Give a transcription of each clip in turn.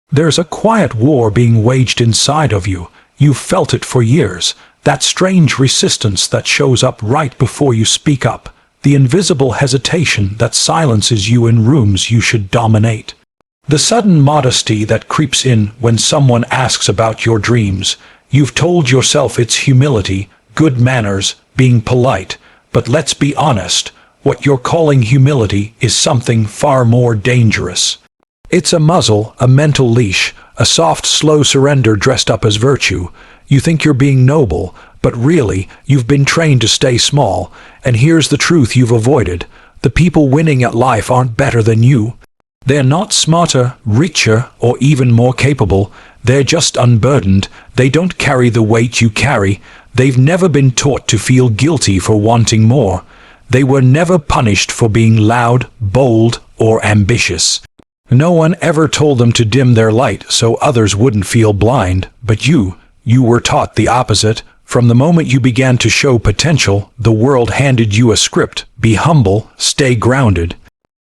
There's a quiet war being waged inside of you. You've felt it for years. That strange resistance that shows up right before you speak up. The invisible hesitation that silences you in rooms you should dominate. The sudden modesty that creeps in when someone asks about your dreams. You've told yourself it's humility, good manners, being polite. But let's be honest, what you're calling humility is something far more dangerous. It's a muzzle, a mental leash, a soft, slow surrender dressed up as virtue. You think you're being noble, but really, you've been trained to stay small. And here's the truth you've avoided. The people winning at life aren't better than you. They're not smarter, richer, or even more capable. They're just unburdened. They don't carry the weight you carry. They've never been taught to feel guilty for wanting more. They were never punished for being loud, bold, or ambitious. No one ever told them to dim their light so others wouldn't feel blind, but you were taught the opposite. From the moment you began to show potential, the world handed you a script. Be humble, stay grounded.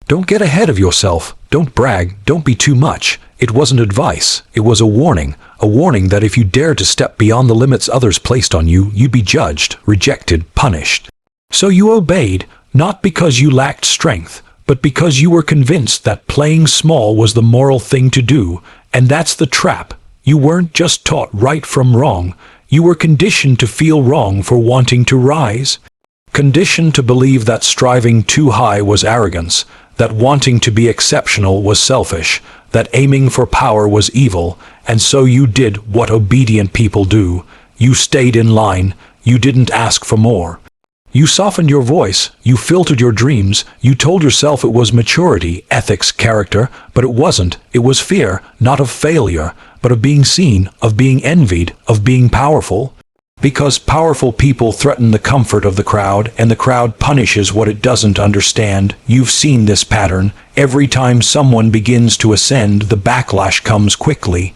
Don't get ahead of yourself, don't brag, don't be too much. It wasn't advice, it was a warning that if you dared to step beyond the limits others placed on you, you'd be judged, rejected, punished. So you obeyed, not because you lacked strength, but because you were convinced that playing small was the moral thing to do. And that's the trap. You weren't just taught right from wrong. You were conditioned to feel wrong for wanting to rise. Conditioned to believe that striving too high was arrogance, that wanting to be exceptional was selfish, that aiming for power was evil, and so you did what obedient people do. You stayed in line. You didn't ask for more. You softened your voice, you filtered your dreams, you told yourself it was maturity, ethics, character, but it wasn't. It was fear, not of failure, but of being seen, of being envied, of being powerful. Because powerful people threaten the comfort of the crowd, and the crowd punishes what it doesn't understand. You've seen this pattern. Every time someone begins to ascend, the backlash comes quickly.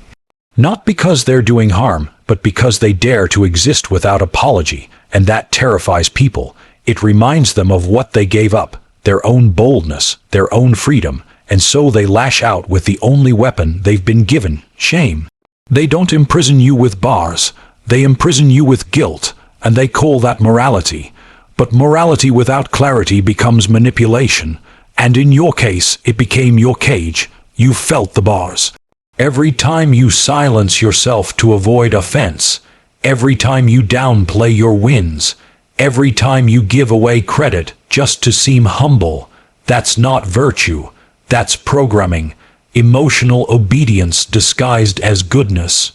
Not because they're doing harm, but because they dare to exist without apology. And that terrifies people. It reminds them of what they gave up, their own boldness, their own freedom, and so they lash out with the only weapon they've been given, shame. They don't imprison you with bars, they imprison you with guilt, and they call that morality. But morality without clarity becomes manipulation, and in your case, it became your cage. You felt the bars. Every time you silence yourself to avoid offense, every time you downplay your wins, every time you give away credit just to seem humble, that's not virtue, that's programming, emotional obedience disguised as goodness.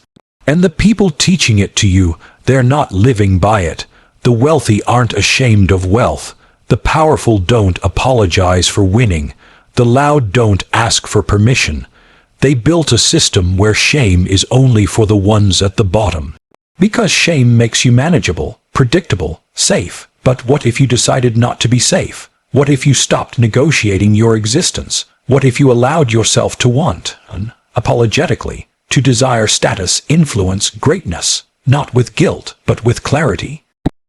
And the people teaching it to you, they're not living by it. The wealthy aren't ashamed of wealth. The powerful don't apologize for winning. The loud don't ask for permission. They built a system where shame is only for the ones at the bottom. Because shame makes you manageable, predictable, safe. But what if you decided not to be safe? What if you stopped negotiating your existence? What if you allowed yourself to want, unapologetically, to desire status, influence, greatness, not with guilt, but with clarity?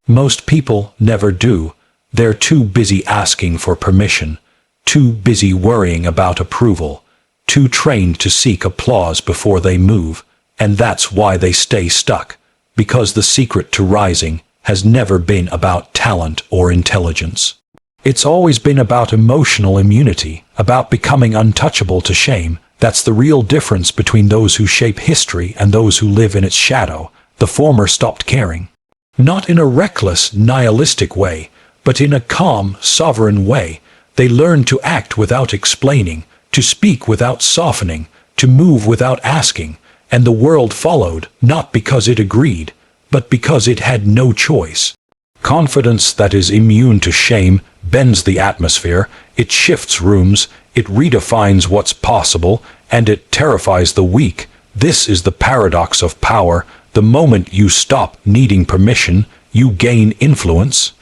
Most people never do. They're too busy asking for permission, too busy worrying about approval, too trained to seek applause before they move, and that's why they stay stuck. Because the secret to rising has never been about talent or intelligence. It's always been about emotional immunity, about becoming untouchable to shame. That's the real difference between those who shape history and those who live in its shadow. The former stopped caring. Not in a reckless, nihilistic way, but in a calm, sovereign way. They learned to act without explaining, to speak without softening, to move without asking. And the world followed, not because it agreed, but because it had no choice. Confidence that is immune to shame bends the atmosphere, it shifts rooms, it redefines what's possible, and it terrifies the weak. This is the paradox of power. The moment you stop needing permission, you gain influence.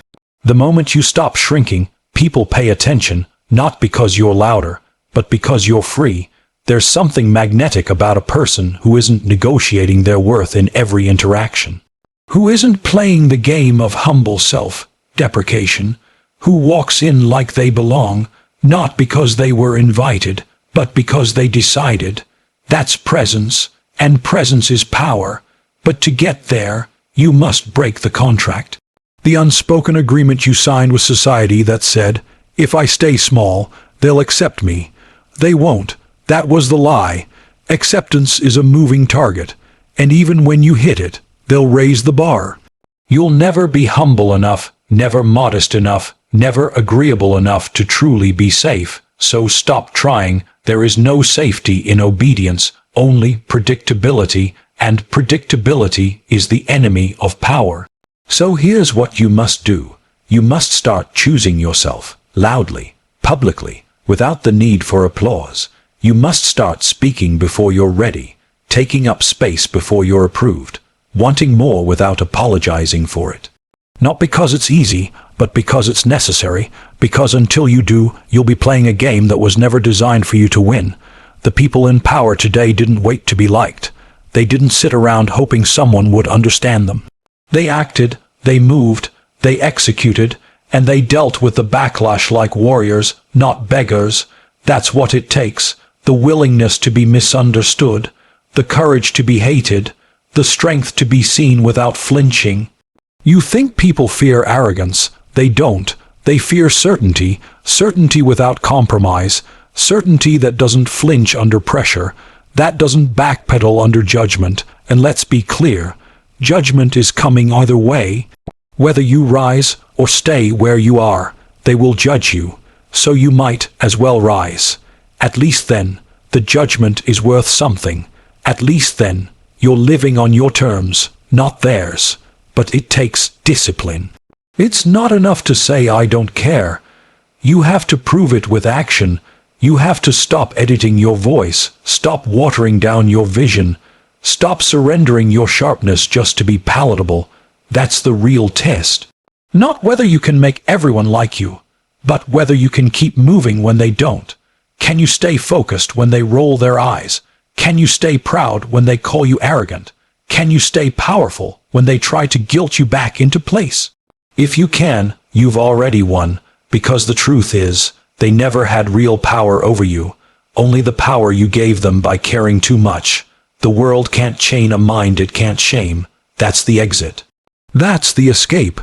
The moment you stop shrinking, people pay attention, not because you're louder, but because you're free. There's something magnetic about a person who isn't negotiating their worth in every interaction, who isn't playing the game of humble self-deprecation, who walks in like they belong, not because they were invited, but because they decided. That's presence, and presence is power. But to get there, you must break the contract. The unspoken agreement you signed with society that said, if I stay small, they'll accept me. They won't. That was the lie. Acceptance is a moving target, and even when you hit it, they'll raise the bar. You'll never be humble enough, never modest enough, never agreeable enough to truly be safe. So stop trying. There is no safety in obedience, only predictability, and predictability is the enemy of power. So here's what you must do. You must start choosing yourself, loudly, publicly, without the need for applause. You must start speaking before you're ready, taking up space before you're approved, wanting more without apologizing for it. Not because it's easy, but because it's necessary, because until you do, you'll be playing a game that was never designed for you to win. The people in power today didn't wait to be liked. They didn't sit around hoping someone would understand them. They acted, they moved, they executed, and they dealt with the backlash like warriors, not beggars. That's what it takes. The willingness to be misunderstood, the courage to be hated, the strength to be seen without flinching. You think people fear arrogance. They don't. They fear certainty, certainty without compromise, certainty that doesn't flinch under pressure, that doesn't backpedal under judgment. And let's be clear, judgment is coming either way. Whether you rise or stay where you are, they will judge you, so you might as well rise. At least then, the judgment is worth something. At least then, you're living on your terms, not theirs. But it takes discipline. It's not enough to say I don't care. You have to prove it with action. You have to stop editing your voice, stop watering down your vision, stop surrendering your sharpness just to be palatable. That's the real test. Not whether you can make everyone like you, but whether you can keep moving when they don't. Can you stay focused when they roll their eyes? Can you stay proud when they call you arrogant? Can you stay powerful when they try to guilt you back into place? If you can, you've already won, because the truth is, they never had real power over you, only the power you gave them by caring too much. The world can't chain a mind it can't shame. That's the exit. That's the escape.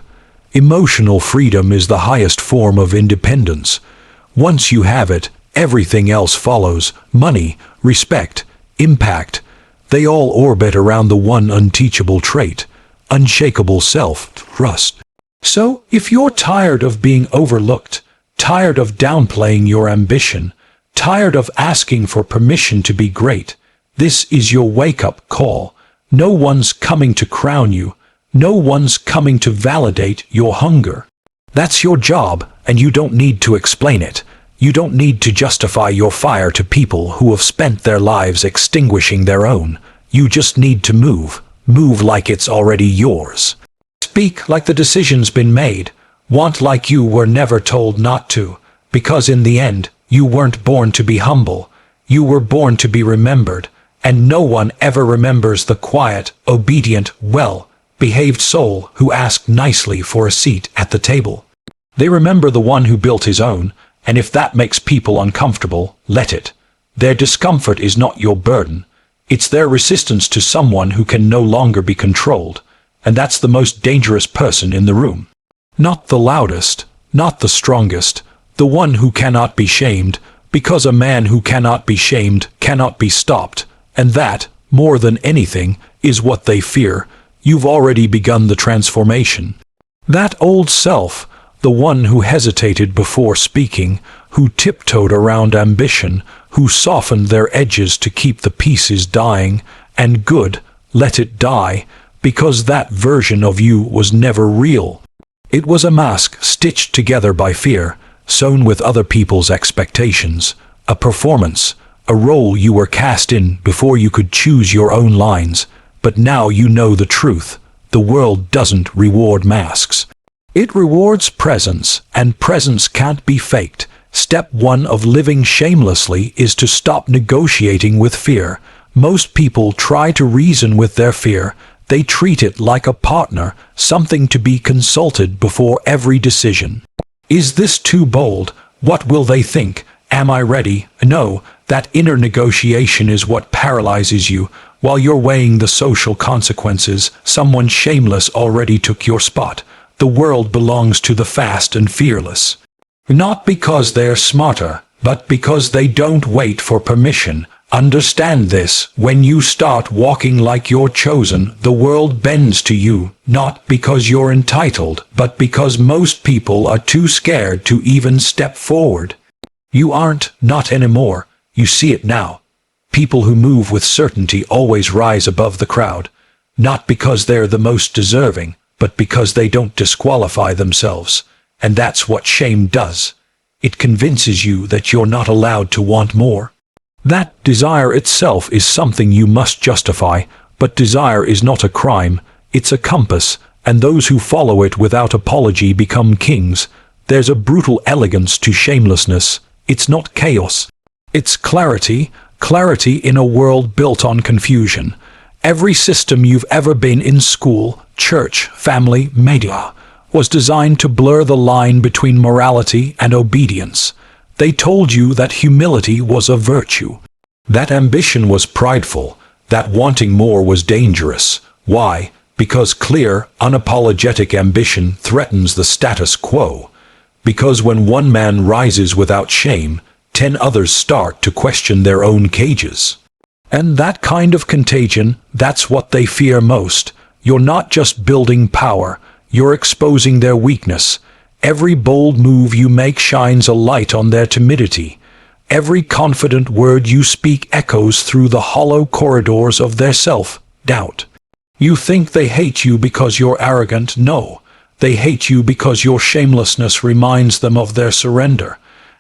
Emotional freedom is the highest form of independence. Once you have it, everything else follows. Money, respect, impact. They all orbit around the one unteachable trait, unshakable self-trust. So, if you're tired of being overlooked, tired of downplaying your ambition, tired of asking for permission to be great, this is your wake-up call. No one's coming to crown you. No one's coming to validate your hunger. That's your job, and you don't need to explain it. You don't need to justify your fire to people who have spent their lives extinguishing their own. You just need to move. Move like it's already yours. Speak like the decision's been made. Want like you were never told not to. Because in the end, you weren't born to be humble. You were born to be remembered. And no one ever remembers the quiet, obedient, well-behaved soul who asked nicely for a seat at the table. They remember the one who built his own. And if that makes people uncomfortable, let it. Their discomfort is not your burden. It's their resistance to someone who can no longer be controlled. And that's the most dangerous person in the room. Not the loudest, not the strongest, the one who cannot be shamed, because a man who cannot be shamed cannot be stopped. And that, more than anything, is what they fear. You've already begun the transformation. That old self, the one who hesitated before speaking, who tiptoed around ambition, who softened their edges to keep the pieces dying, and good, let it die, because that version of you was never real. It was a mask stitched together by fear, sewn with other people's expectations, a performance, a role you were cast in before you could choose your own lines. But now you know the truth. The world doesn't reward masks. It rewards presence, and presence can't be faked. Step 1 of living shamelessly is to stop negotiating with fear. Most people try to reason with their fear. They treat it like a partner, something to be consulted before every decision. Is this too bold? What will they think? Am I ready? No, that inner negotiation is what paralyzes you. While you're weighing the social consequences, someone shameless already took your spot. The world belongs to the fast and fearless. Not because they're smarter, but because they don't wait for permission. Understand this: when you start walking like you're chosen, the world bends to you, not because you're entitled, but because most people are too scared to even step forward. You aren't, not anymore. You see it now. People who move with certainty always rise above the crowd, not because they're the most deserving, but because they don't disqualify themselves. And that's what shame does. It convinces you that you're not allowed to want more. That desire itself is something you must justify, but desire is not a crime, it's a compass, and those who follow it without apology become kings. There's a brutal elegance to shamelessness. It's not chaos. It's clarity, clarity in a world built on confusion. Every system you've ever been in, school, church, family, media, was designed to blur the line between morality and obedience. They told you that humility was a virtue, that ambition was prideful, that wanting more was dangerous. Why? Because clear, unapologetic ambition threatens the status quo. Because when one man rises without shame, 10 others start to question their own cages. And that kind of contagion, that's what they fear most. You're not just building power, you're exposing their weakness. Every bold move you make shines a light on their timidity. Every confident word you speak echoes through the hollow corridors of their self-doubt. You think they hate you because you're arrogant? No. They hate you because your shamelessness reminds them of their surrender.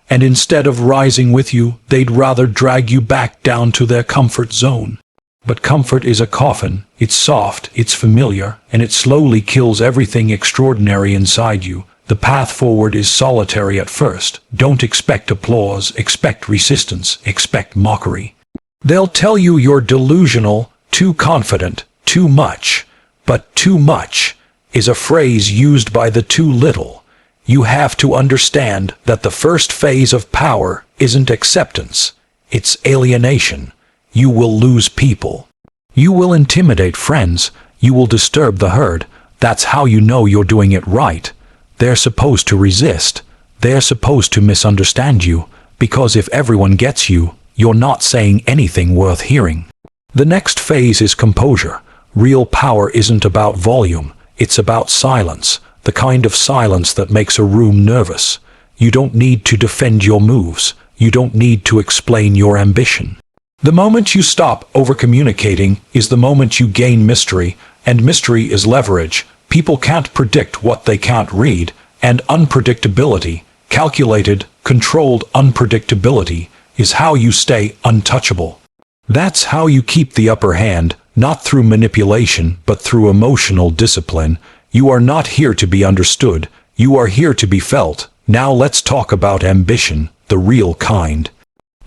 And instead of rising with you, they'd rather drag you back down to their comfort zone. But comfort is a coffin. It's soft, it's familiar, and it slowly kills everything extraordinary inside you. The path forward is solitary at first. Don't expect applause, expect resistance, expect mockery. They'll tell you you're delusional, too confident, too much. But too much is a phrase used by the too little. You have to understand that the first phase of power isn't acceptance, it's alienation. You will lose people. You will intimidate friends. You will disturb the herd. That's how you know you're doing it right. They're supposed to resist. They're supposed to misunderstand you, because if everyone gets you, you're not saying anything worth hearing. The next phase is composure. Real power isn't about volume. It's about silence, the kind of silence that makes a room nervous. You don't need to defend your moves. You don't need to explain your ambition. The moment you stop over-communicating is the moment you gain mystery, and mystery is leverage. People can't predict what they can't read, and unpredictability, calculated, controlled unpredictability, is how you stay untouchable. That's how you keep the upper hand, not through manipulation, but through emotional discipline. You are not here to be understood, you are here to be felt. Now let's talk about ambition, the real kind.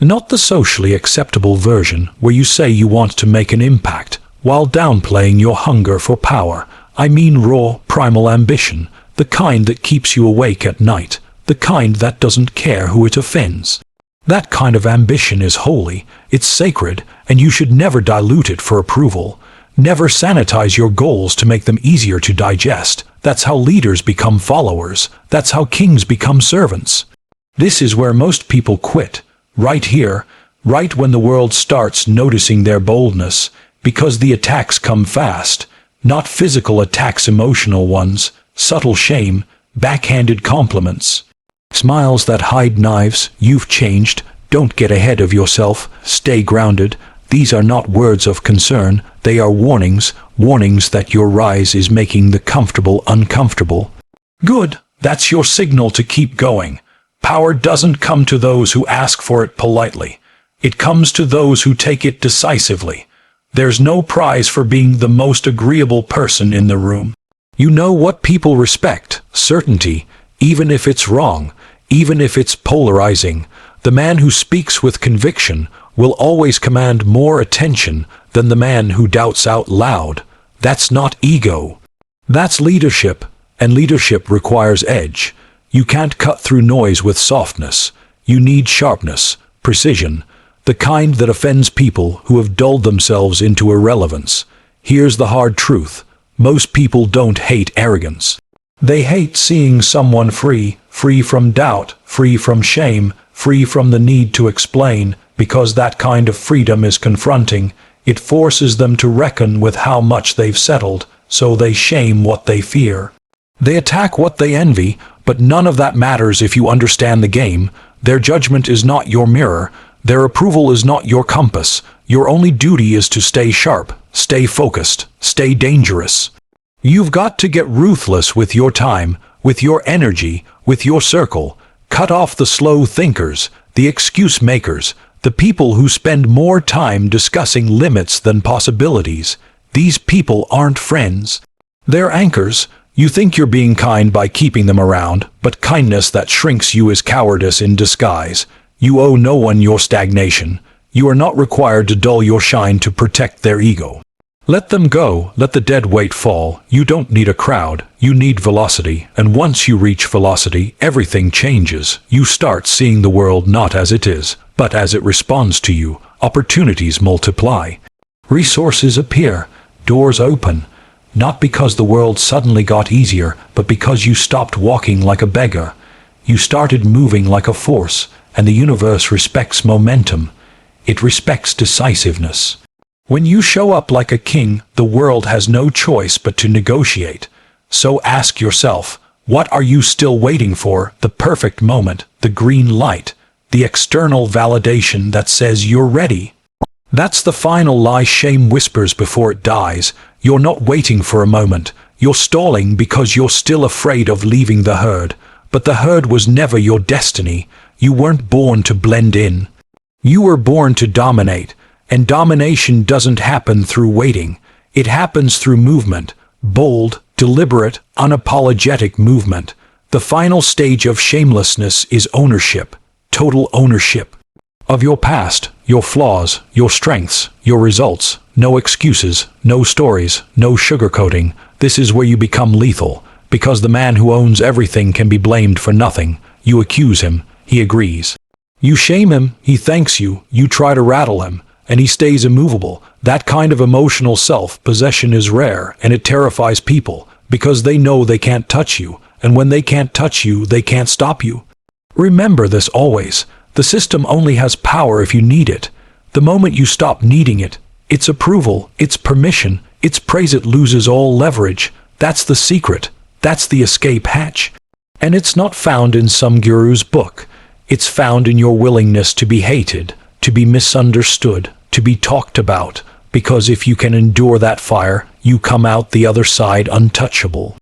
Not the socially acceptable version where you say you want to make an impact, while downplaying your hunger for power. I mean raw, primal ambition, the kind that keeps you awake at night, the kind that doesn't care who it offends. That kind of ambition is holy, it's sacred, and you should never dilute it for approval. Never sanitize your goals to make them easier to digest. That's how leaders become followers. That's how kings become servants. This is where most people quit. Right here, right when the world starts noticing their boldness, because the attacks come fast. Not physical attacks, emotional ones, subtle shame, backhanded compliments. Smiles that hide knives. You've changed. Don't get ahead of yourself. Stay grounded. These are not words of concern. They are warnings. Warnings that your rise is making the comfortable uncomfortable. Good. That's your signal to keep going. Power doesn't come to those who ask for it politely. It comes to those who take it decisively. There's no prize for being the most agreeable person in the room. You know what people respect: certainty, even if it's wrong, even if it's polarizing. The man who speaks with conviction will always command more attention than the man who doubts out loud. That's not ego. That's leadership, and leadership requires edge. You can't cut through noise with softness. You need sharpness, precision, the kind that offends people who have dulled themselves into irrelevance. Here's the hard truth. Most people don't hate arrogance. They hate seeing someone free from doubt, free from shame, free from the need to explain, because that kind of freedom is confronting. It forces them to reckon with how much they've settled, so they shame what they fear. They attack what they envy, but none of that matters if you understand the game. Their judgment is not your mirror. Their approval is not your compass. Your only duty is to stay sharp, stay focused, stay dangerous. You've got to get ruthless with your time, with your energy, with your circle. Cut off the slow thinkers, the excuse makers, the people who spend more time discussing limits than possibilities. These people aren't friends. They're anchors. You think you're being kind by keeping them around, but kindness that shrinks you is cowardice in disguise. You owe no one your stagnation. You are not required to dull your shine to protect their ego. Let them go, let the dead weight fall. You don't need a crowd, you need velocity, and once you reach velocity, everything changes. You start seeing the world not as it is, but as it responds to you. Opportunities multiply. Resources appear, doors open, not because the world suddenly got easier, but because you stopped walking like a beggar. You started moving like a force, and the universe respects momentum. It respects decisiveness. When you show up like a king, the world has no choice but to negotiate. So ask yourself, what are you still waiting for? The perfect moment, the green light, the external validation that says you're ready. That's the final lie shame whispers before it dies. You're not waiting for a moment. You're stalling because you're still afraid of leaving the herd. But the herd was never your destiny. You weren't born to blend in. You were born to dominate. And domination doesn't happen through waiting. It happens through movement. Bold, deliberate, unapologetic movement. The final stage of shamelessness is ownership. Total ownership. Of your past, your flaws, your strengths, your results. No excuses, no stories, no sugarcoating. This is where you become lethal. Because the man who owns everything can be blamed for nothing. You accuse him, he agrees. You shame him, he thanks you. You try to rattle him, and he stays immovable. That kind of emotional self-possession is rare, and it terrifies people, because they know they can't touch you, and when they can't touch you, they can't stop you. Remember this always. The system only has power if you need it. The moment you stop needing it, its approval, its permission, its praise, it loses all leverage. That's the secret. That's the escape hatch. And it's not found in some guru's book. It's found in your willingness to be hated, to be misunderstood, to be talked about, because if you can endure that fire, you come out the other side untouchable.